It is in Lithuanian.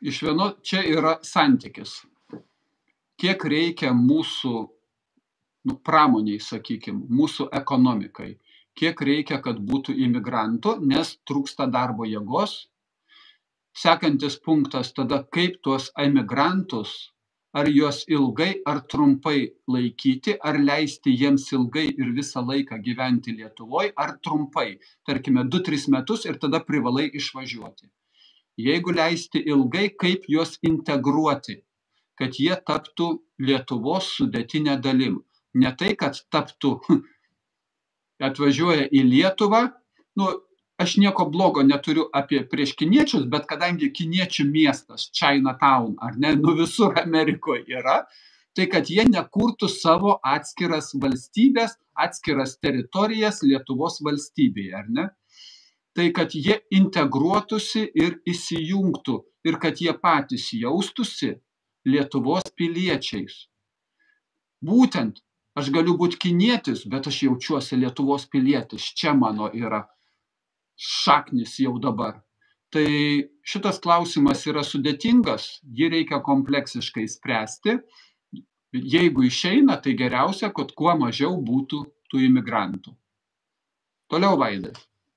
iš vieno čia yra santykis. Kiek reikia mūsų pramoniai, sakykime, mūsų ekonomikai, kiek reikia, kad būtų imigrantų, nes trūksta darbo jėgos. Sekantis punktas tada, kaip tuos emigrantus, ar juos ilgai ar trumpai laikyti, ar leisti jiems ilgai ir visą laiką gyventi Lietuvoje, ar trumpai, tarkime 2-3 metus ir tada privalai išvažiuoti. Jeigu leisti ilgai, kaip juos integruoti, kad jie taptų Lietuvos sudėtinė dalim. Ne tai, kad taptų, atvažiuoja į Lietuvą, aš nieko blogo neturiu apie prieš kiniečius, bet kadangi kiniečių miestas, Chinatown, ar ne, visur Amerikoje yra, tai kad jie nekurtų savo atskiras valstybės, atskiras teritorijas Lietuvos valstybėje, ar ne? Tai kad jie integruotųsi ir įsijungtų ir kad jie patys jaustųsi Lietuvos piliečiais. Būtent, aš galiu būti kinietis, bet aš jaučiuosi Lietuvos pilietis, čia mano yra šaknis jau dabar. Tai šitas klausimas yra sudėtingas, jį reikia kompleksiškai spręsti. Jeigu išeina, tai geriausia, kad kuo mažiau būtų tų imigrantų. Toliau, Vaidai.